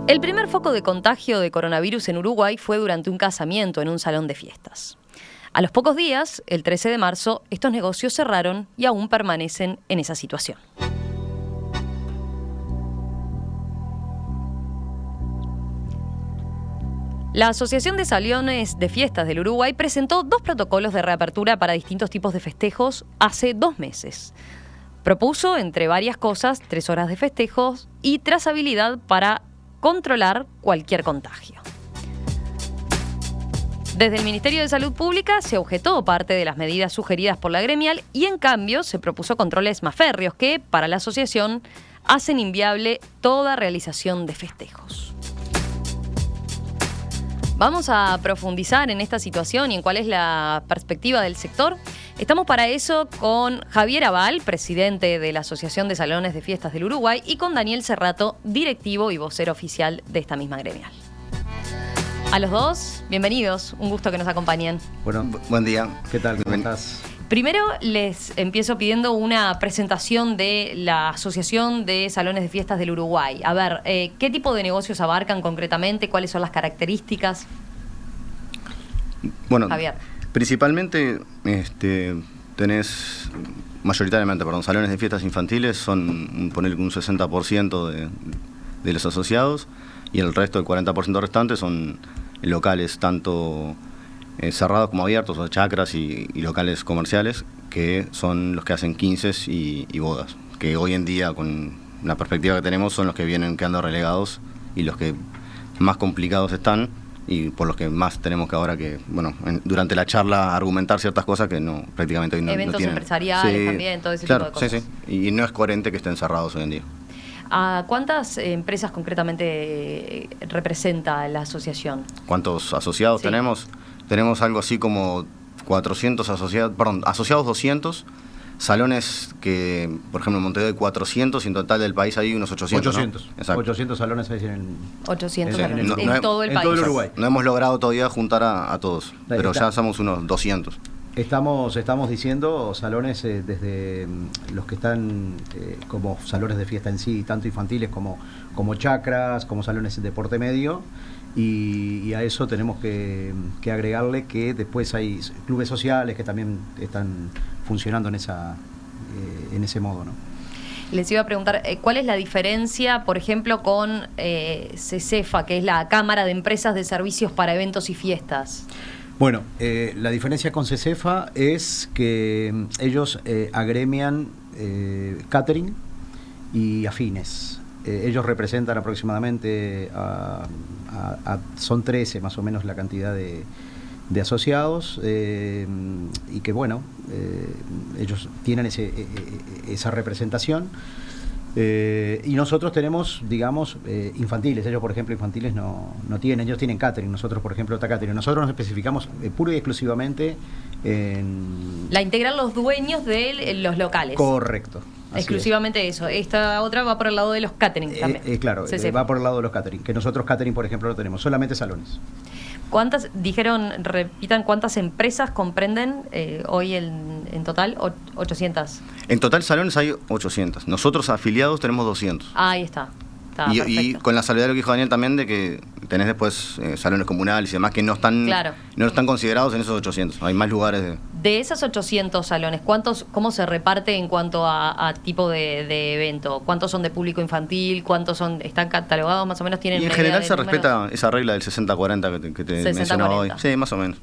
El primer foco de contagio de coronavirus en Uruguay fue durante un casamiento en un salón de fiestas. A los pocos días, el 13 de marzo, estos negocios cerraron y aún permanecen en esa situación. La Asociación de Salones de Fiestas del Uruguay presentó 2 protocolos de reapertura para distintos tipos de festejos hace 2 meses. Propuso, entre varias cosas, 3 horas de festejos y trazabilidad para controlar cualquier contagio. Desde el Ministerio de Salud Pública se objetó parte de las medidas sugeridas por la gremial y en cambio se propuso controles más férreos que, para la asociación, hacen inviable toda realización de festejos. Vamos a profundizar en esta situación y en cuál es la perspectiva del sector. Estamos para eso con Javier Abal, presidente de la Asociación de Salones de Fiestas del Uruguay, y con Daniel Cerrato, directivo y vocero oficial de esta misma gremial. A los dos, bienvenidos, un gusto que nos acompañen. Bueno, buen día. ¿Qué tal? ¿Cómo estás? Primero les empiezo pidiendo una presentación de la Asociación de Salones de Fiestas del Uruguay. A ver, ¿qué tipo de negocios abarcan concretamente? ¿Cuáles son las características? Bueno, Javier. Principalmente tenés mayoritariamente, salones de fiestas infantiles, son poner un 60% de los asociados, y el resto, el 40% restante, son locales tanto cerrados como abiertos, o chacras y locales comerciales, que son los que hacen 15 y bodas, que hoy en día, con la perspectiva que tenemos, son los que vienen quedando relegados y los que más complicados están, y por los que más tenemos que ahora durante la charla argumentar ciertas cosas que prácticamente hoy no tienen. Eventos empresariales también, todo ese tipo de cosas. Sí. Y no es coherente que estén cerrados hoy en día. ¿A cuántas empresas concretamente representa la asociación? ¿Cuántos asociados tenemos? Tenemos algo así como 400 asociados, asociados 200, salones que, por ejemplo, en Montevideo hay 400 y en total del país hay unos 800. 800, ¿no? Exacto. 800 salones hay en 800 salones en todo el en país. todo el Uruguay. No hemos logrado todavía juntar a todos, pero ya somos unos 200. Estamos diciendo salones desde los que están como salones de fiesta en sí, tanto infantiles como chacras, como salones de deporte medio, y a eso tenemos que agregarle que después hay clubes sociales que también están funcionando en ese modo, ¿no? Les iba a preguntar, ¿cuál es la diferencia, por ejemplo, con CESEFA, que es la Cámara de Empresas de Servicios para Eventos y Fiestas? Bueno, la diferencia con CESEFA es que ellos agremian catering y afines. Ellos representan aproximadamente, son 13 más o menos la cantidad de asociados, y que ellos tienen esa representación. Y nosotros tenemos, digamos, infantiles. Ellos, por ejemplo, infantiles no tienen. Ellos tienen catering. Nosotros, por ejemplo, está catering. Nosotros nos especificamos puro y exclusivamente en... La integran los dueños de los locales. Correcto. Exclusivamente eso. Esta otra va por el lado de los catering también. Claro, va por el lado de los catering. Que nosotros catering, por ejemplo, no tenemos. Solamente salones. ¿Cuántas, repitan, cuántas empresas comprenden hoy en total? 800. En total salones hay 800. Nosotros afiliados tenemos 200. Ahí está. Y con la salvedad de lo que dijo Daniel también, de que tenés después salones comunales y demás que no están considerados en esos 800. Hay más lugares de esos 800 salones, ¿cómo se reparte en cuanto a tipo de evento? ¿Cuántos son de público infantil? ¿Cuántos están catalogados? Más o menos tienen. Y en general se respeta esa regla del 60-40 que te mencionaba hoy. Sí, más o menos.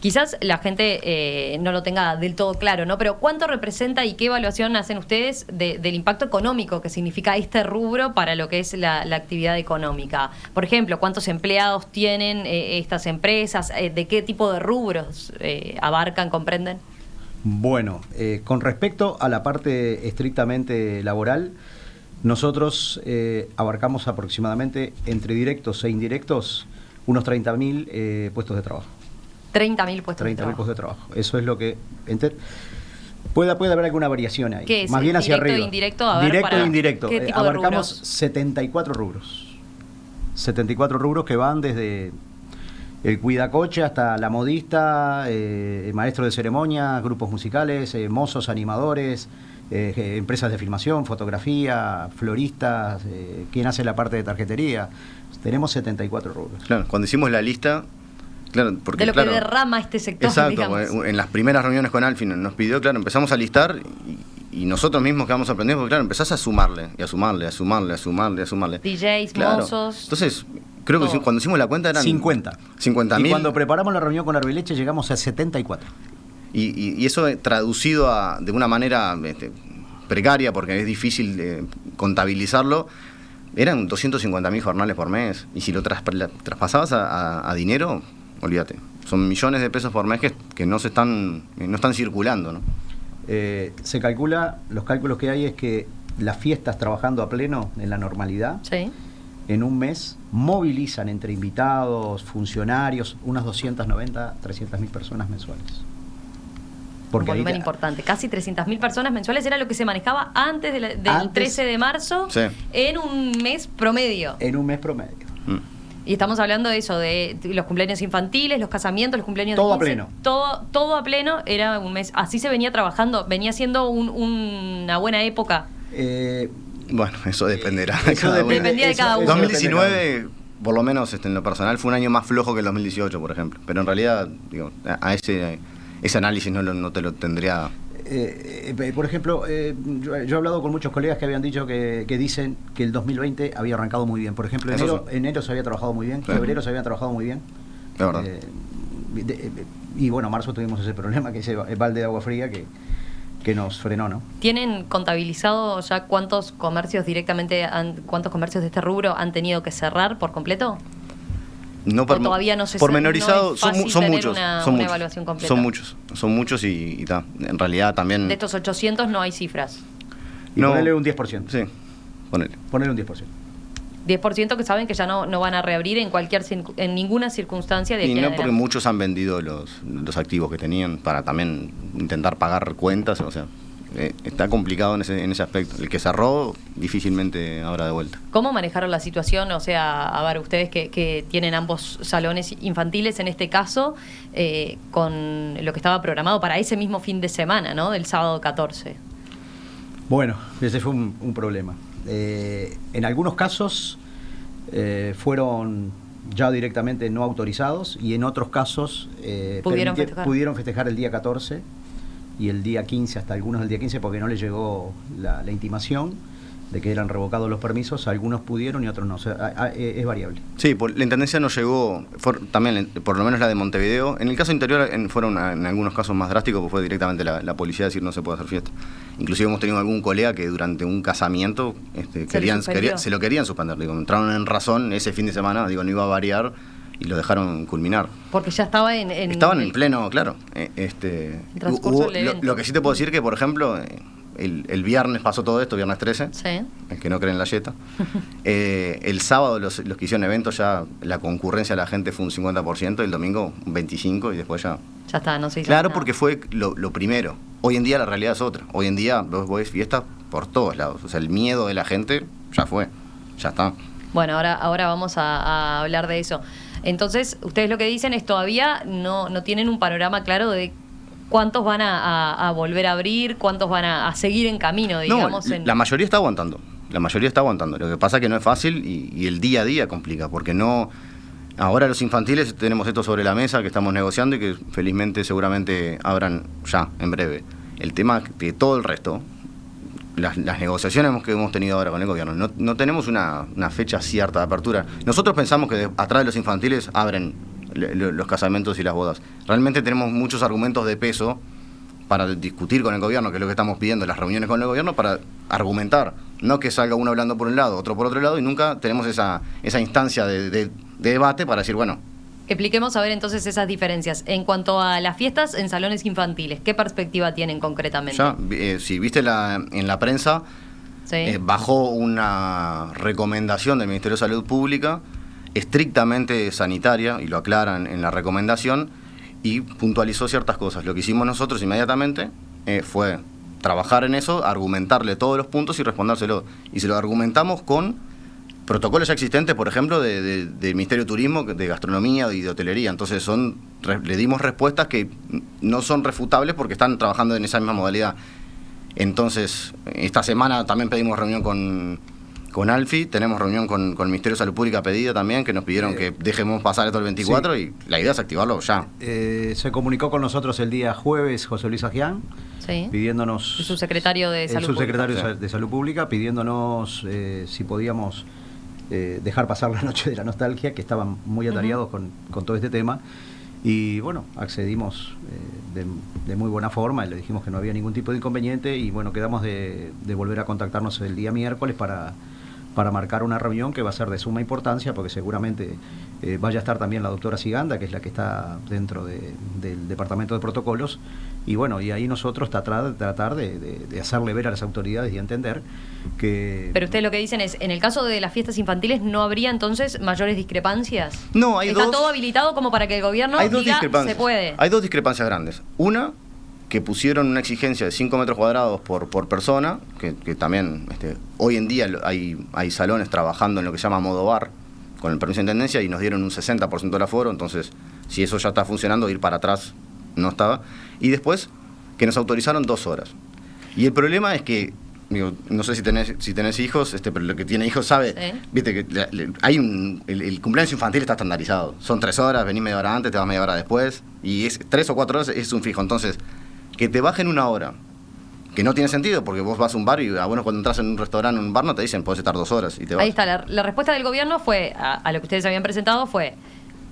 Quizás la gente no lo tenga del todo claro, ¿no? Pero ¿cuánto representa y qué evaluación hacen ustedes del impacto económico que significa este rubro para lo que es la actividad económica? Por ejemplo, ¿cuántos empleados tienen estas empresas? ¿De qué tipo de rubros abarcan, comprenden? Bueno, con respecto a la parte estrictamente laboral, nosotros abarcamos aproximadamente, entre directos e indirectos, unos 30.000 puestos de trabajo. 30.000 puestos de trabajo. 30.000 puestos de trabajo. Eso es lo que... Puede haber alguna variación ahí. ¿Qué es? Más bien hacia arriba. Indirecto, a ver, directo e indirecto. ¿Qué tipo abarcamos de rubros? 74 rubros. 74 rubros que van desde el cuidacoche hasta la modista, maestro de ceremonia, grupos musicales, mozos, animadores, empresas de filmación, fotografía, floristas, quien hace la parte de tarjetería. Tenemos 74 rubros. Claro, cuando hicimos la lista, claro, porque de lo claro, que derrama este sector, exacto, digamos. En las primeras reuniones con Alfin nos pidió, claro, empezamos a listar y nosotros mismos quedamos sorprendidos porque, claro, empezás a sumarle, y a sumarle, a sumarle, a sumarle, a sumarle. DJs, claro. mozos. Entonces, creo que cuando hicimos la cuenta eran 50. 50.000. Y cuando preparamos la reunión con Arbileche llegamos a 74. Y eso traducido de una manera precaria, porque es difícil contabilizarlo, eran 250.000 jornales por mes. Y si lo traspasabas a dinero, olvídate. Son millones de pesos por mes que no están circulando, ¿no? Se calcula, los cálculos que hay es que las fiestas trabajando a pleno en la normalidad, Sí. en un mes movilizan entre invitados, funcionarios, unas 290, 300.000 personas mensuales. Un volumen importante. Casi 300.000 personas mensuales era lo que se manejaba antes del 13 de marzo, sí, en un mes promedio. En un mes promedio. Y estamos hablando de eso, de los cumpleaños infantiles, los casamientos, los cumpleaños todo de 15, a pleno. Todo a pleno, era un mes. Así se venía trabajando, venía siendo una buena época. Bueno, eso dependerá. Dependía de cada uno. 2019, por lo menos en lo personal, fue un año más flojo que el 2018, por ejemplo. Pero en realidad, digo, ese análisis no te lo tendría. Por ejemplo, yo he hablado con muchos colegas que habían dicho que dicen que el 2020 había arrancado muy bien. Por ejemplo, enero se había trabajado muy bien, febrero se había trabajado muy bien. De verdad. Y bueno, marzo tuvimos ese problema, que ese balde de agua fría que nos frenó, ¿no? ¿Tienen contabilizado ya cuántos comercios cuántos comercios de este rubro han tenido que cerrar por completo? No, todavía no se pormenorizado, no es fácil son tener muchos, una muchos, evaluación completa. Son muchos y ta. En realidad también. De estos 800 no hay cifras. Y ponerle un 10%. Sí, ponerle un 10%. 10% que saben que ya no van a reabrir en ninguna circunstancia de aquí y en no adelante. porque muchos han vendido los activos que tenían para también intentar pagar cuentas, o sea, está complicado en ese aspecto. El que cerró difícilmente habrá de vuelta. ¿Cómo manejaron la situación? O sea, a ver, ustedes que tienen ambos salones infantiles en este caso, con lo que estaba programado para ese mismo fin de semana, ¿no? Del sábado 14. Bueno, ese fue un problema. En algunos casos fueron ya directamente no autorizados y en otros casos pudieron festejar el día 14 y el día 15, hasta algunos el día 15 porque no les llegó la intimación de que eran revocados los permisos. Algunos pudieron y otros no. O sea, es variable. Sí, la Intendencia no llegó, también por lo menos la de Montevideo. En el caso interior fueron en algunos casos más drásticos, porque fue directamente la policía a decir no se puede hacer fiesta. Inclusive hemos tenido algún colega que durante un casamiento se lo querían suspender. Digo, entraron en razón ese fin de semana, no iba a variar y lo dejaron culminar. Porque ya estaba estaban en pleno, claro. Transcurso del evento. Lo que sí te puedo decir que, por ejemplo, el viernes pasó todo esto, viernes 13, sí, el que no cree en la yeta. El sábado los que hicieron eventos ya la concurrencia de la gente fue un 50%, el domingo un 25% y después ya está, no se hizo claro, nada. porque fue lo primero. Hoy en día la realidad es otra. Hoy en día vos ves fiestas por todos lados. O sea, el miedo de la gente ya fue, ya está. Bueno, ahora vamos a hablar de eso. Entonces, ustedes lo que dicen es todavía no tienen un panorama claro de cuántos van a volver a abrir, cuántos van a seguir en camino, digamos. No, la mayoría está aguantando. La mayoría está aguantando. Lo que pasa es que no es fácil y el día a día complica, porque no. Ahora los infantiles tenemos esto sobre la mesa que estamos negociando y que felizmente seguramente abran ya, en breve. El tema de todo el resto, las negociaciones que hemos tenido ahora con el gobierno, no tenemos una fecha cierta de apertura. Nosotros pensamos que atrás de los infantiles abren los casamientos y las bodas. Realmente tenemos muchos argumentos de peso para discutir con el gobierno, que es lo que estamos pidiendo en las reuniones con el gobierno, para argumentar. No que salga uno hablando por un lado, otro por otro lado, y nunca tenemos esa instancia de debate para decir, bueno. Expliquemos a ver entonces esas diferencias. En cuanto a las fiestas en salones infantiles, ¿qué perspectiva tienen concretamente? Ya, si viste en la prensa, sí, bajó una recomendación del Ministerio de Salud Pública, estrictamente sanitaria, y lo aclaran en la recomendación, y puntualizó ciertas cosas. Lo que hicimos nosotros inmediatamente fue trabajar en eso, argumentarle todos los puntos y respondérselo. Y se lo argumentamos con protocolos ya existentes, por ejemplo, del Ministerio de Turismo, de Gastronomía y de Hotelería. Entonces le dimos respuestas que no son refutables porque están trabajando en esa misma modalidad. Entonces, esta semana también pedimos reunión con Alfi, tenemos reunión con el Ministerio de Salud Pública pedida también, que nos pidieron que dejemos pasar esto el 24 sí. Y la idea es activarlo ya. Se comunicó con nosotros el día jueves José Luis Ajián, sí. Pidiéndonos... El subsecretario de Salud Pública. De Salud Pública, pidiéndonos si podíamos dejar pasar la noche de la nostalgia, que estaban muy atareados con todo este tema. Y bueno, accedimos de muy buena forma, y le dijimos que no había ningún tipo de inconveniente y bueno, quedamos de volver a contactarnos el día miércoles para marcar una reunión que va a ser de suma importancia, porque seguramente vaya a estar también la doctora Siganda, que es la que está dentro del Departamento de Protocolos, y bueno, y ahí nosotros tratar de hacerle ver a las autoridades y entender que... Pero ustedes lo que dicen es, en el caso de las fiestas infantiles, ¿no habría entonces mayores discrepancias? No, ¿Está todo habilitado como para que el gobierno diga se puede? Hay dos discrepancias grandes. Una, que pusieron una exigencia de 5 metros cuadrados por persona, que también hoy en día hay salones trabajando en lo que se llama modo bar, con el permiso de intendencia, y nos dieron un 60% del aforo, entonces si eso ya está funcionando, ir para atrás no estaba. Y después, que nos autorizaron 2 horas. Y el problema es que, digo, no sé si tenés hijos, pero el que tiene hijos sabe, sí. Viste que hay el cumpleaños infantil está estandarizado, son 3 horas, venís media hora antes, te vas media hora después, y 3 o 4 horas es un fijo. Entonces, que te bajen 1 hora, que no tiene sentido, porque vos vas a un bar y bueno, cuando entras en un restaurante, en un bar, no te dicen, podés estar 2 horas y te vas. Ahí está, la respuesta del gobierno fue, a lo que ustedes habían presentado, fue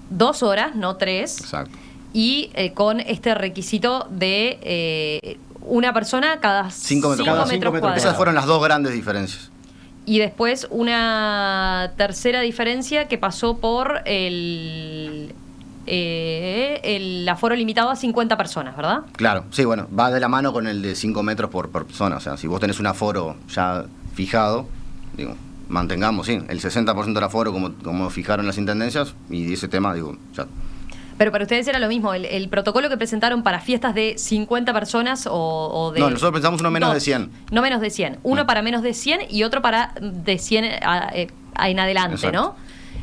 2 horas, no 3. Exacto. Y con este requisito de una persona cada 5 metros cuadrados. Esas fueron las 2 grandes diferencias. Y después una tercera diferencia que pasó por el aforo limitado a 50 personas, ¿verdad? Claro, sí, bueno, va de la mano con el de 5 metros por persona. O sea, si vos tenés un aforo ya fijado, digo, mantengamos, sí, el 60% del aforo como fijaron las intendencias, y ese tema, digo, ya. Pero para ustedes era lo mismo, el protocolo que presentaron para fiestas de 50 personas o de... No, nosotros pensamos uno menos de 100. No menos de 100. Uno para menos de 100 y otro para de 100 en adelante, exacto. ¿No?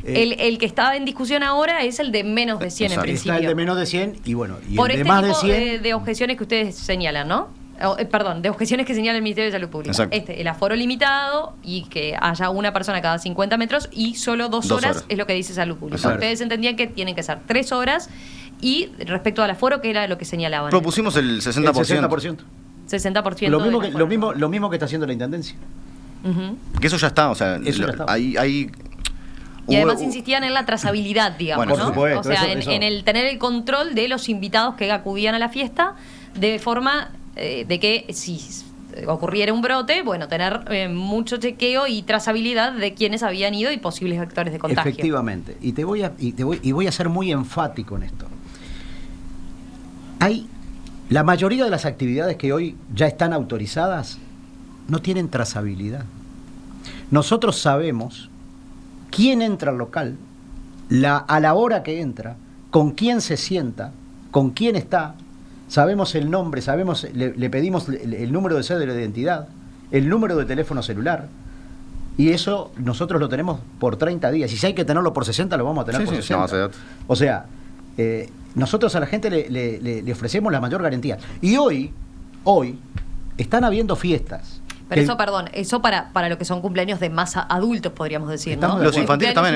El que estaba en discusión ahora es el de menos de 100 exacto. En principio. Está el de menos de 100 y bueno, y por el de este más tipo de 100... de objeciones que ustedes señalan, ¿no? Perdón, de objeciones que señala el Ministerio de Salud Pública. Exacto. El aforo limitado y que haya una persona cada 50 metros y solo 2 horas es lo que dice Salud Pública. Exacto. Ustedes entendían que tienen que ser 3 horas y respecto al aforo, ¿qué era lo que señalaban? Propusimos el 60%. 60%. Lo mismo que está haciendo la Intendencia. Que eso ya está, o sea, y además insistían en la trazabilidad, digamos, bueno, ¿no? Supuesto, o sea, eso. En el tener el control de los invitados que acudían a la fiesta, de forma de que si ocurriera un brote, bueno, tener mucho chequeo y trazabilidad de quienes habían ido y posibles vectores de contagio. Efectivamente. Y voy a ser muy enfático en esto. La mayoría de las actividades que hoy ya están autorizadas no tienen trazabilidad. Nosotros sabemos quién entra al local, a la hora que entra, con quién se sienta, con quién está, sabemos el nombre, le pedimos el número de cédula de identidad, el número de teléfono celular, y eso nosotros lo tenemos por 30 días, y si hay que tenerlo por 60, lo vamos a tener por 60. No, o sea, nosotros a la gente le ofrecemos la mayor garantía. Y hoy están habiendo fiestas. Pero eso, perdón, eso para lo que son cumpleaños de más adultos, podríamos decir, ¿no? Los infantiles también,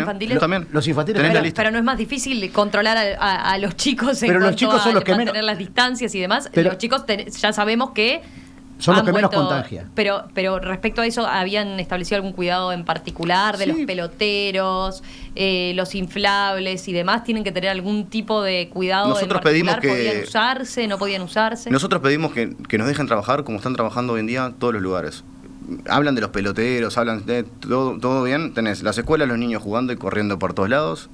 Los infantiles pero no es más difícil controlar a los chicos en pero los chicos son los que mantener las distancias y demás. Pero los chicos ya sabemos que son los que menos contagian. Pero respecto a eso, ¿habían establecido algún cuidado en particular de los peloteros, los inflables y demás? ¿Tienen que tener algún tipo de cuidado nosotros en particular? Pedimos que ¿Podían usarse? ¿No podían usarse? Nosotros pedimos que nos dejen trabajar como están trabajando hoy en día todos los lugares. Hablan de los peloteros, hablan de todo bien. Tenés las escuelas, los niños jugando y corriendo por todos lados.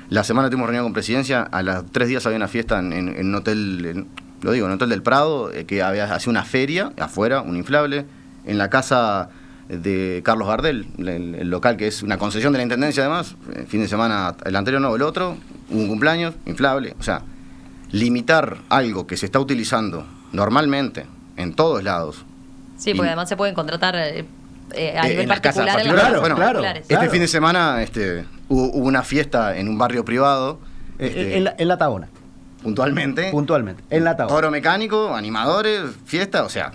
La semana tuvimos reunión con Presidencia. A los 3 días había una fiesta en un hotel... en un hotel del Prado, que hacía una feria afuera, un inflable, en la casa de Carlos Gardel, el local que es una concesión de la Intendencia además, fin de semana, el anterior no, el otro, hubo un cumpleaños, inflable. O sea, limitar algo que se está utilizando normalmente en todos lados. Sí, porque además se pueden contratar a nivel particular en las casas particulares. Este fin de semana hubo una fiesta en un barrio privado. En La Tabona. Puntualmente, en la tabla. Toro mecánico, animadores, fiesta, o sea,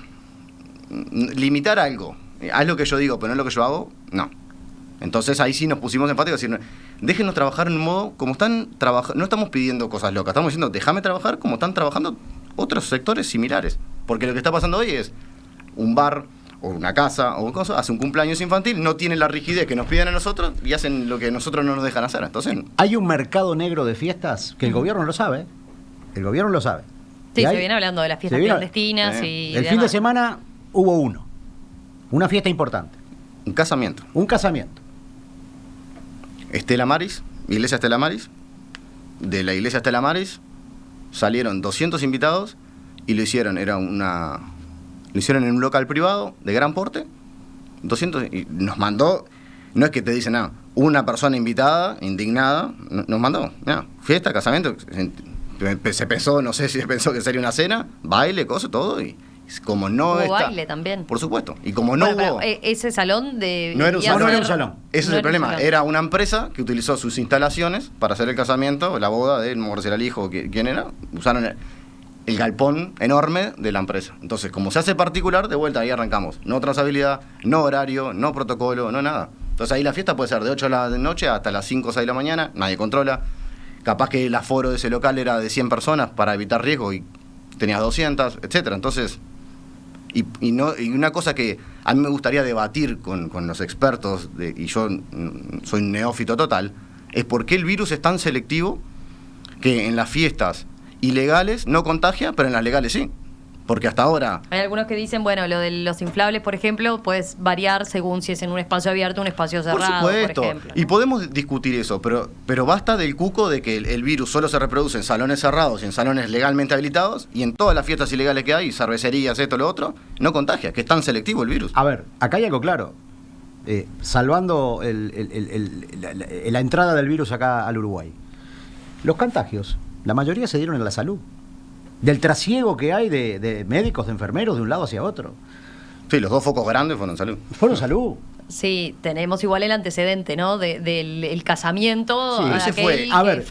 limitar algo. Haz lo que yo digo, pero no lo que yo hago, no. Entonces ahí sí nos pusimos enfáticos, decir, déjenos trabajar en un modo como están trabajando. No estamos pidiendo cosas locas, estamos diciendo, déjame trabajar como están trabajando otros sectores similares. Porque lo que está pasando hoy es un bar o una casa o cosa, hace un cumpleaños infantil, no tienen la rigidez que nos piden a nosotros y hacen lo que nosotros no nos dejan hacer. Entonces, hay un mercado negro de fiestas que el gobierno lo sabe. El gobierno lo sabe. Sí, se viene hablando de las fiestas clandestinas y el fin de semana hubo una fiesta importante. Un casamiento. Estela Maris, iglesia Estela Maris. De la iglesia Estela Maris salieron 200 invitados y lo hicieron en un local privado de gran porte. 200 y nos mandó, no es que te dicen nada, una persona invitada, indignada, nos mandó, fiesta, casamiento, se pensó, no sé si se pensó que sería una cena, baile, cosas, todo, y como no hubo está, baile también. por supuesto, y como no hubo... ese salón de... No era un salón. No era un salón. Ese es el problema. Era una empresa que utilizó sus instalaciones para hacer el casamiento, la boda de, no me acuerdo si era el hijo o quién era, usaron el galpón enorme de la empresa. Entonces, como se hace particular, de vuelta ahí arrancamos. No trazabilidad, no horario, no protocolo, no nada. Entonces ahí la fiesta puede ser de 8 de la noche hasta las 5 o 6 de la mañana, nadie controla. Capaz que el aforo de ese local era de 100 personas para evitar riesgo y tenías 200, etcétera. Entonces... Y una cosa que a mí me gustaría debatir con los expertos, y yo soy un neófito total, es por qué el virus es tan selectivo que en las fiestas ilegales no contagia, pero en las legales sí. Porque hasta ahora... Hay algunos que dicen, bueno, lo de los inflables, por ejemplo, puedes variar según si es en un espacio abierto o un espacio cerrado, por supuesto, por ejemplo, ¿no? Y podemos discutir eso, pero basta del cuco de que el virus solo se reproduce en salones cerrados y en salones legalmente habilitados, y en todas las fiestas ilegales que hay, cervecerías, esto, lo otro, no contagia, que es tan selectivo el virus. A ver, acá hay algo claro. Salvando la entrada del virus acá al Uruguay. Los contagios, la mayoría se dieron en la salud. Del trasiego que hay de médicos, de enfermeros, de un lado hacia otro. Sí, los dos focos grandes fueron salud. Fueron salud. Sí, tenemos igual el antecedente, ¿no? del casamiento. Sí, ese fue. A ver,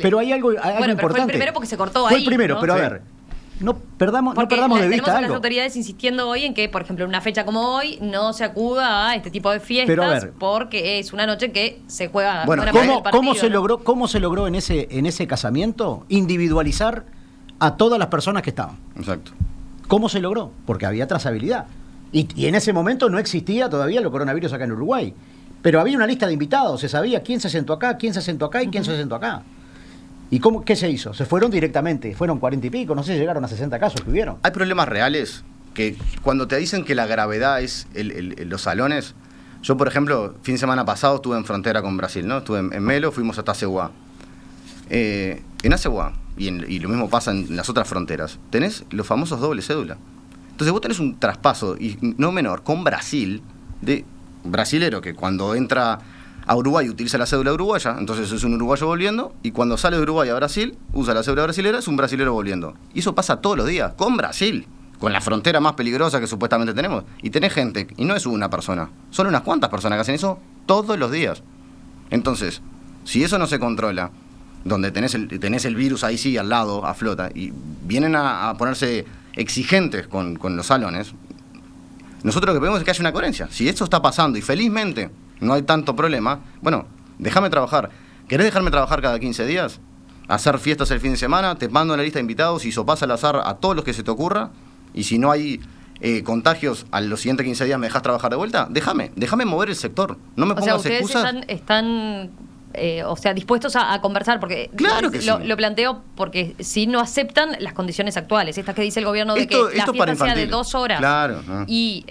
pero hay algo bueno, importante. pero fue el primero porque se cortó fue ahí. el primero, ¿no? pero Sí. a ver, no perdamos de tenemos vista a algo. las autoridades insistiendo hoy en que, por ejemplo, en una fecha como hoy, no se acuda a este tipo de fiestas, Pero a ver, porque es una noche que se juega. Bueno, buena parte del partido, ¿cómo se logró en ese casamiento individualizar a todas las personas que estaban? Exacto. ¿Cómo se logró? Porque había trazabilidad. Y en ese momento no existía todavía el coronavirus acá en Uruguay. Pero había una lista de invitados, se sabía quién se sentó acá, quién se sentó acá y quién se sentó acá. ¿Y qué se hizo? Se fueron directamente, fueron 40 y pico, no sé si llegaron a 60 casos que hubieron. Hay problemas reales que cuando te dicen que la gravedad es los salones. Yo, por ejemplo, fin de semana pasado estuve en frontera con Brasil, ¿no? Estuve en Melo, fuimos hasta Aceguá. En Aceguá, y lo mismo pasa en las otras fronteras, tenés los famosos doble cédula. Entonces vos tenés un traspaso, y no menor, con Brasil, de brasilero que cuando entra a Uruguay utiliza la cédula uruguaya, entonces es un uruguayo volviendo, y cuando sale de Uruguay a Brasil, usa la cédula brasilera, es un brasilero volviendo. Y eso pasa todos los días, con Brasil, con la frontera más peligrosa que supuestamente tenemos. Y tenés gente, y no es una persona, son unas cuantas personas que hacen eso todos los días. Entonces, si eso no se controla, donde tenés el virus ahí sí al lado, a flota, y vienen a ponerse exigentes con los salones, nosotros lo que pedimos es que haya una coherencia. Si esto está pasando y felizmente no hay tanto problema, bueno, déjame trabajar. ¿Querés dejarme trabajar cada 15 días? Hacer fiestas el fin de semana, te mando una lista de invitados y sopás al azar a todos los que se te ocurra, y si no hay contagios a los siguientes 15 días me dejás trabajar de vuelta, déjame mover el sector. No me pongas ustedes excusas. están dispuestos a conversar, porque claro que sí. Lo planteo porque si no aceptan las condiciones actuales, estas que dice el gobierno de que la fiesta sea de 2 horas, claro, y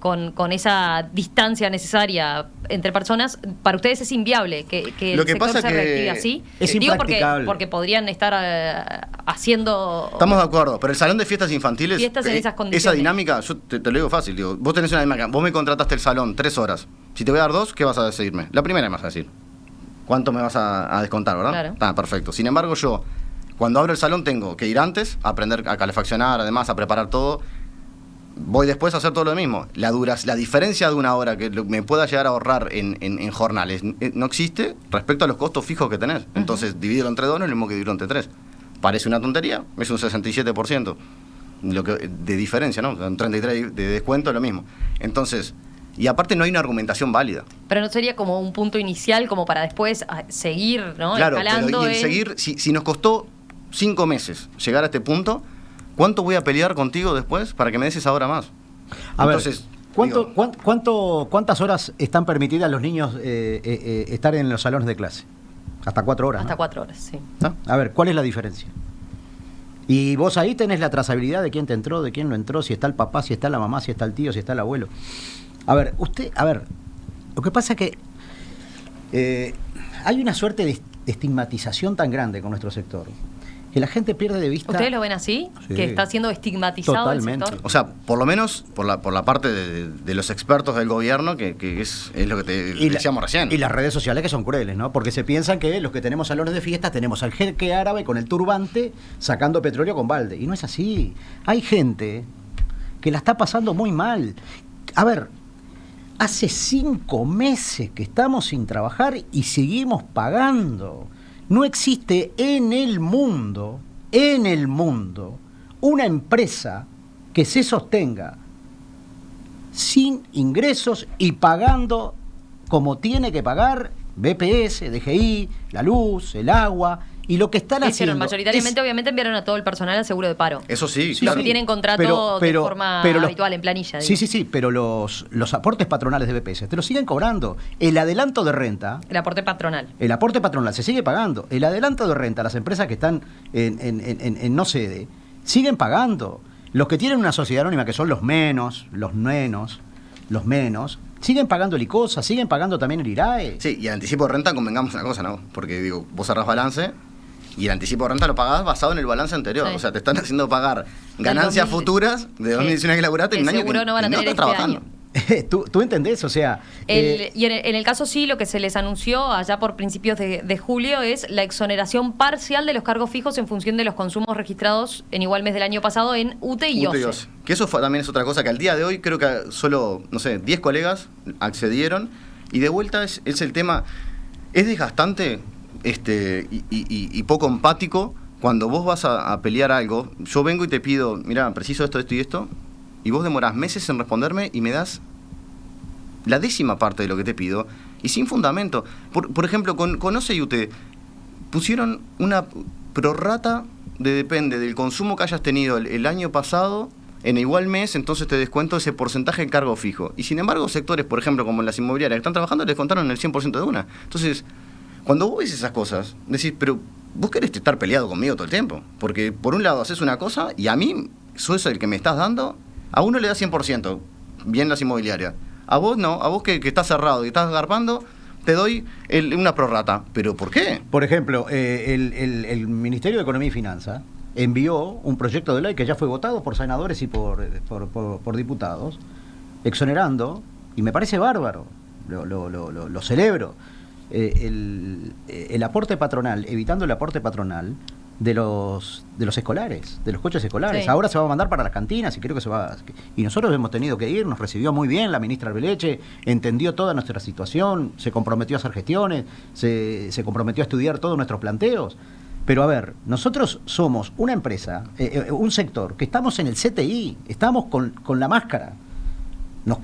con esa distancia necesaria entre personas, para ustedes es inviable que Lo el que sector pasa se que reactive así. es Digo impracticable. porque podrían estar haciendo... Estamos de acuerdo, pero el salón de fiestas infantiles, Fiestas en esas condiciones. esa dinámica, yo te lo digo fácil, digo, vos tenés una dinámica, vos me contrataste el salón 3 horas, si te voy a dar 2, ¿qué vas a decirme? La primera me vas a decir, ¿cuánto me vas a descontar, verdad? Claro. Está perfecto. Sin embargo, yo, cuando abro el salón, tengo que ir antes, a aprender a calefaccionar, además, a preparar todo. Voy después a hacer todo lo mismo. La diferencia de una hora que me pueda llegar a ahorrar en jornales no existe respecto a los costos fijos que tenés. Entonces, divídelo entre 2, no es lo mismo que dividirlo entre 3. Parece una tontería, es un 67%. de diferencia, ¿no? Un 33 de descuento, lo mismo. Entonces, y aparte no hay una argumentación válida. Pero no sería como un punto inicial como para después seguir, ¿no? Claro, Escalando pero y el seguir, si nos costó 5 meses llegar a este punto, ¿cuánto voy a pelear contigo después para que me des esa hora más? Entonces, ¿cuántas horas están permitidas a los niños estar en los salones de clase? Hasta 4 horas. Hasta ¿no? 4 horas, sí. ¿Ah? A ver, ¿cuál es la diferencia? Y vos ahí tenés la trazabilidad de quién te entró, de quién no entró, si está el papá, si está la mamá, si está el tío, si está el abuelo. A ver, lo que pasa es que hay una suerte de estigmatización tan grande con nuestro sector, que la gente pierde de vista... ¿Ustedes lo ven así? Sí. ¿Que está siendo estigmatizado Totalmente. el sector? O sea, por lo menos por la parte de los expertos del gobierno, que es lo que te decíamos recién. Y las redes sociales que son crueles, ¿no? Porque se piensan que los que tenemos salones de fiesta tenemos al jeque árabe con el turbante sacando petróleo con balde. Y no es así. Hay gente que la está pasando muy mal. A ver, hace 5 meses que estamos sin trabajar y seguimos pagando. No existe en el mundo, una empresa que se sostenga sin ingresos y pagando como tiene que pagar BPS, DGI, la luz, el agua y lo que están haciendo. Mayoritariamente, obviamente, enviaron a todo el personal al seguro de paro. Eso sí, Los claro. que tienen contrato de forma habitual, en planilla. Sí, pero los aportes patronales de BPS te lo siguen cobrando. El adelanto de renta... El aporte patronal. El aporte patronal se sigue pagando. El adelanto de renta, las empresas que están en no sede, siguen pagando. Los que tienen una sociedad anónima, que son los menos, siguen pagando el ICOSA, siguen pagando también el IRAE. Sí, y el anticipo de renta, convengamos una cosa, ¿no? Porque, digo, vos cerrás balance y el anticipo de renta lo pagás basado en el balance anterior. Sí. O sea, te están haciendo pagar ganancias futuras de 2019 que laburaste en un año que no van a tener estás trabajando. ¿Tú entendés? O sea... Y en el caso sí, lo que se les anunció allá por principios de julio es la exoneración parcial de los cargos fijos en función de los consumos registrados en igual mes del año pasado en UTE y OCE. Que eso también es otra cosa que al día de hoy creo que solo, 10 colegas accedieron y de vuelta es el tema, es desgastante y poco empático cuando vos vas a pelear algo. Yo vengo y te pido, mira, preciso esto y esto, y vos demorás meses en responderme y me das la 10ª parte de lo que te pido y sin fundamento. Por ejemplo, con OCE y UTE pusieron una prorrata depende del consumo que hayas tenido el año pasado en igual mes, entonces te descuento ese porcentaje de cargo fijo. Y sin embargo, sectores, por ejemplo, como las inmobiliarias que están trabajando, les contaron el 100% de una. Entonces, cuando vos ves esas cosas, decís, pero vos querés estar peleado conmigo todo el tiempo. Porque por un lado haces una cosa y a mí, sos el que me estás dando, a uno le da 100%, bien las inmobiliarias. A vos no, a vos que estás cerrado y estás garpando, te doy una prorrata. ¿Pero por qué? Por ejemplo, el Ministerio de Economía y Finanzas envió un proyecto de ley que ya fue votado por senadores y por diputados, exonerando, y me parece bárbaro, lo celebro, el aporte patronal, evitando el aporte patronal de los escolares, de los coches escolares. Sí. Ahora se va a mandar para las cantinas y creo que se va... Y nosotros hemos tenido que ir, nos recibió muy bien la ministra Arbeleche, entendió toda nuestra situación, se comprometió a hacer gestiones, se comprometió a estudiar todos nuestros planteos. Pero a ver, nosotros somos una empresa, un sector, que estamos en el CTI, estamos con la máscara,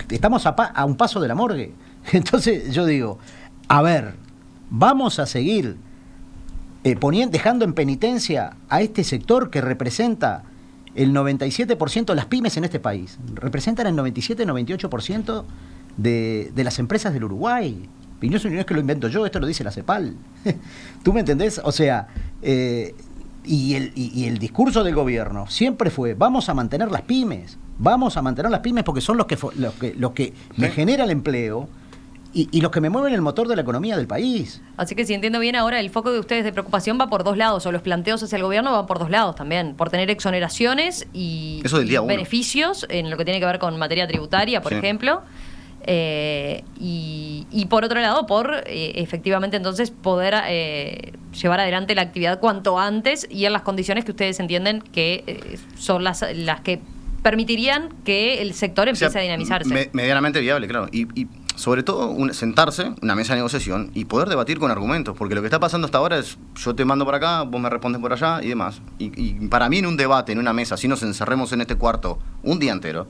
estamos a un paso de la morgue. Entonces yo digo, a ver, vamos a seguir dejando en penitencia a este sector que representa el 97% de las pymes en este país. Representan el 97-98% de las empresas del Uruguay. Y no es que lo invento yo, esto lo dice la CEPAL. ¿Tú me entendés? O sea, y el discurso del gobierno siempre fue, vamos a mantener las pymes porque son los que me generan el empleo y los que me mueven el motor de la economía del país. Así que si entiendo bien ahora, el foco de ustedes de preocupación va por dos lados, o los planteos hacia el gobierno van por dos lados también, por tener exoneraciones y beneficios en lo que tiene que ver con materia tributaria, por ejemplo. Y por otro lado, por efectivamente entonces poder llevar adelante la actividad cuanto antes y en las condiciones que ustedes entienden que son las que permitirían que el sector empiece a dinamizarse. Medianamente viable, claro. Y sobre todo sentarse, una mesa de negociación y poder debatir con argumentos, porque lo que está pasando hasta ahora es yo te mando por acá, vos me respondes por allá y demás. Y para mí en un debate, en una mesa, si nos encerremos en este cuarto un día entero,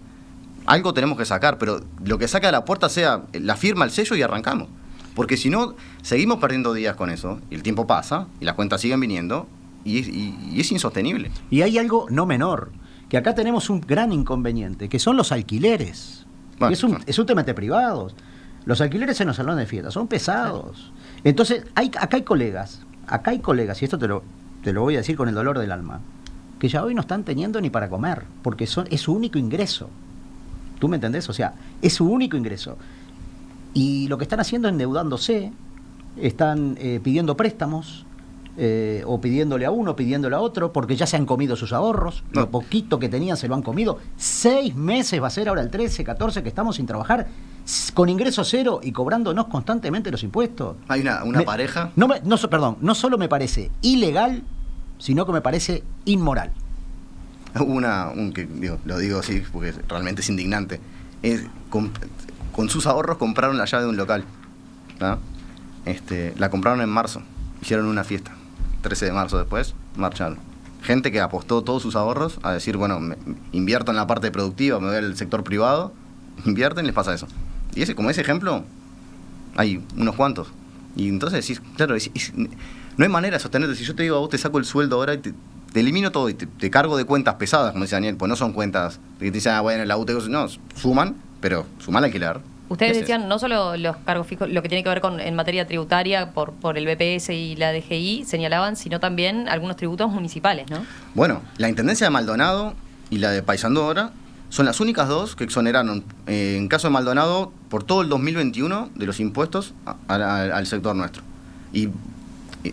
algo tenemos que sacar, pero lo que saca de la puerta sea la firma, el sello y arrancamos. Porque si no, seguimos perdiendo días con eso, y el tiempo pasa, y las cuentas siguen viniendo, y es insostenible. Y hay algo no menor, que acá tenemos un gran inconveniente, que son los alquileres. Bueno, es un tema de privados. Los alquileres en los salones de fiesta son pesados. Entonces, acá hay colegas, y esto te lo voy a decir con el dolor del alma, que ya hoy no están teniendo ni para comer, porque es su único ingreso. ¿Tú me entendés? O sea, es su único ingreso. Y lo que están haciendo es endeudándose, están pidiendo préstamos, o pidiéndole a uno, pidiéndole a otro, porque ya se han comido sus ahorros, lo poquito que tenían se lo han comido. 6 meses va a ser ahora el 13, 14 que estamos sin trabajar, con ingreso cero y cobrándonos constantemente los impuestos. Hay una pareja... No solo me parece ilegal, sino que me parece inmoral. Lo digo así porque realmente es indignante. Con sus ahorros compraron la llave de un local, ¿no? La compraron en marzo, hicieron una fiesta. 13 de marzo después, marcharon. Gente que apostó todos sus ahorros a decir, bueno, invierto en la parte productiva, me voy al sector privado, invierten, les pasa eso. Y como ese ejemplo, hay unos cuantos. Y entonces decís, claro, no hay manera de sostenerte. Si yo te digo a vos, te saco el sueldo ahora y te elimino todo y te cargo de cuentas pesadas, como dice Daniel, pues no son cuentas que te dicen, bueno, la UTE, no, suman, pero suman al alquiler. Ustedes decían no solo los cargos fijos, lo que tiene que ver con en materia tributaria por el BPS y la DGI, señalaban, sino también algunos tributos municipales, ¿no? Bueno, la Intendencia de Maldonado y la de Paysandú ahora son las únicas dos que exoneraron, en caso de Maldonado, por todo el 2021 de los impuestos al sector nuestro. Y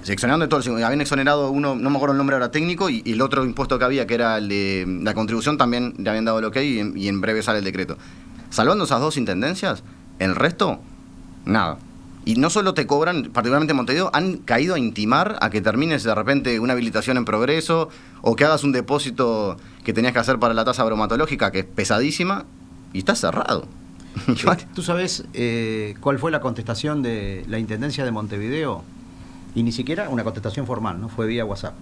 se exoneraron de todo, habían exonerado uno, no me acuerdo el nombre ahora técnico, y el otro impuesto que había, que era el de la contribución, también le habían dado el ok y en breve sale el decreto. Salvando esas dos intendencias, el resto, nada. Y no solo te cobran, particularmente en Montevideo, han caído a intimar a que termines de repente una habilitación en progreso o que hagas un depósito que tenías que hacer para la tasa bromatológica, que es pesadísima, y está cerrado. ¿Tú sabes cuál fue la contestación de la Intendencia de Montevideo? Y ni siquiera una contestación formal, ¿no? Fue vía WhatsApp.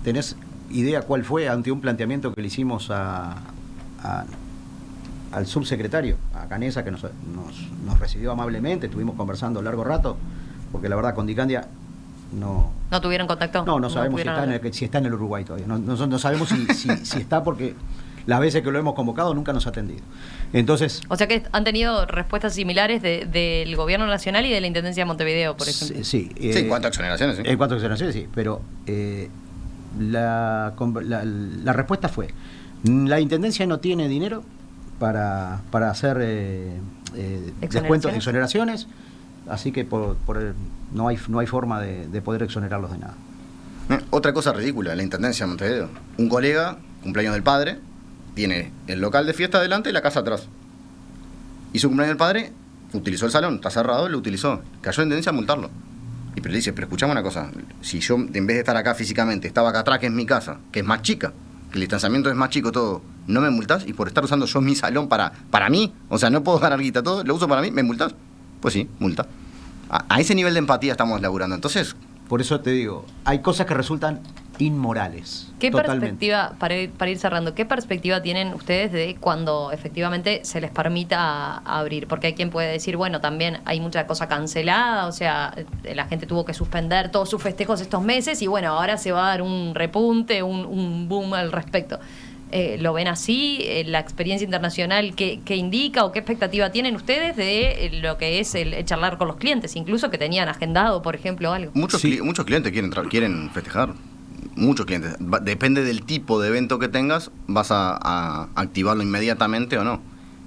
¿Tenés idea cuál fue ante un planteamiento que le hicimos al subsecretario, a Canesa, que nos recibió amablemente, estuvimos conversando largo rato, porque la verdad con Dicandia no tuvieron contacto? No sabemos si está en el Uruguay todavía. No sabemos si está, porque las veces que lo hemos convocado nunca nos ha atendido. Entonces, o sea que han tenido respuestas similares del Gobierno Nacional y de la Intendencia de Montevideo, por ejemplo. Sí, en cuanto a exoneraciones, sí. En cuanto a exoneraciones, sí, pero la respuesta fue, la Intendencia no tiene dinero para hacer descuentos de exoneraciones, así que no hay forma de poder exonerarlos de nada. Otra cosa ridícula, la Intendencia de Montevideo. Un colega, cumpleaños del padre, tiene el local de fiesta adelante y la casa atrás. Y su cumpleaños del padre, utilizó el salón, está cerrado, lo utilizó. Cayó en Intendencia a multarlo. Y pero le dice, pero escuchame una cosa, si yo en vez de estar acá físicamente, estaba acá atrás, que es mi casa, que es más chica, que el distanciamiento es más chico, todo, no me multás, y por estar usando yo mi salón para mí, o sea, no puedo ganar guita, todo, lo uso para mí, ¿me multás? Pues sí, multa. A ese nivel de empatía estamos laburando. Entonces, por eso te digo, hay cosas que resultan inmorales. ¿Qué perspectiva, para ir cerrando, qué perspectiva tienen ustedes de cuando efectivamente se les permita abrir? Porque hay quien puede decir, bueno, también hay mucha cosa cancelada, o sea, la gente tuvo que suspender todos sus festejos estos meses y bueno, ahora se va a dar un repunte, un boom al respecto. ¿Lo ven así? ¿La experiencia internacional qué indica o qué expectativa tienen ustedes de lo que es el charlar con los clientes, incluso que tenían agendado, por ejemplo, algo? Muchos clientes quieren festejar. Muchos clientes. Depende del tipo de evento que tengas, vas a activarlo inmediatamente o no.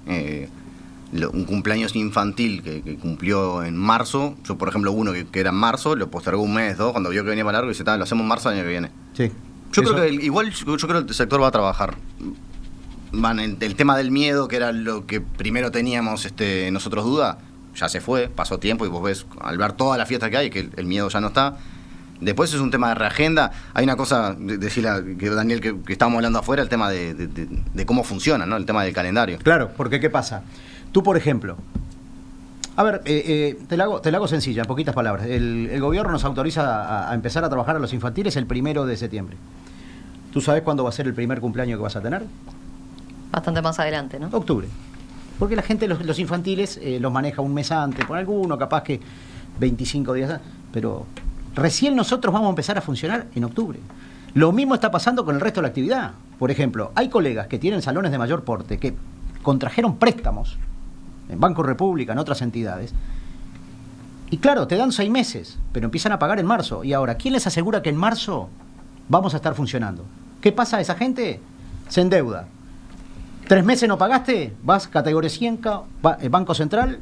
Un cumpleaños infantil que cumplió en marzo, yo por ejemplo uno que era en marzo, lo postergó un mes, dos, cuando vio que venía para largo y dice, lo hacemos en marzo del año que viene. Sí. Yo creo que el sector va a trabajar. El tema del miedo, que era lo que primero teníamos nosotros duda, ya se fue, pasó tiempo y vos ves, al ver toda la fiesta que hay, que el miedo ya no está. Después es un tema de reagenda. Hay una cosa, decirla que Daniel, que estábamos hablando afuera, el tema de cómo funciona, ¿no? El tema del calendario. Claro, porque ¿qué pasa? Tú, por ejemplo, A ver, te la hago sencilla, en poquitas palabras. El gobierno nos autoriza a empezar a trabajar a los infantiles el 1 de septiembre. ¿Tú sabes cuándo va a ser el primer cumpleaños que vas a tener? Bastante más adelante, ¿no? Octubre. Porque la gente, los infantiles, los maneja un mes antes, con alguno capaz que 25 días antes, pero recién nosotros vamos a empezar a funcionar en octubre. Lo mismo está pasando con el resto de la actividad. Por ejemplo, hay colegas que tienen salones de mayor porte que contrajeron préstamos en Banco República, en otras entidades, y claro, te dan 6 meses, pero empiezan a pagar en marzo. Y ahora, ¿quién les asegura que en marzo vamos a estar funcionando? ¿Qué pasa a esa gente? Se endeuda. 3 meses no pagaste, vas categoría 100, Banco Central,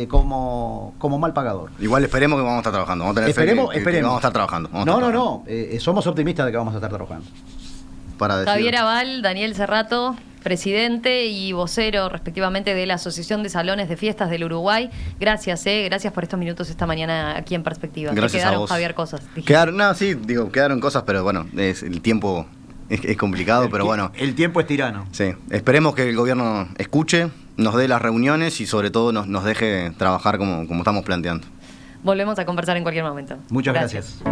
como mal pagador. Igual esperemos que vamos a estar trabajando. Vamos a tener fe que vamos a estar trabajando. Somos optimistas de que vamos a estar trabajando. Javier Aval, Daniel Cerrato, presidente y vocero respectivamente de la Asociación de Salones de Fiestas del Uruguay. Gracias, gracias por estos minutos esta mañana aquí en Perspectiva. Gracias quedaron, a vos. Javier, cosas. Quedaron cosas, pero bueno, el tiempo es complicado, pero bueno. El tiempo es tirano. Sí, esperemos que el gobierno escuche, nos dé las reuniones y sobre todo nos deje trabajar como estamos planteando. Volvemos a conversar en cualquier momento. Muchas gracias.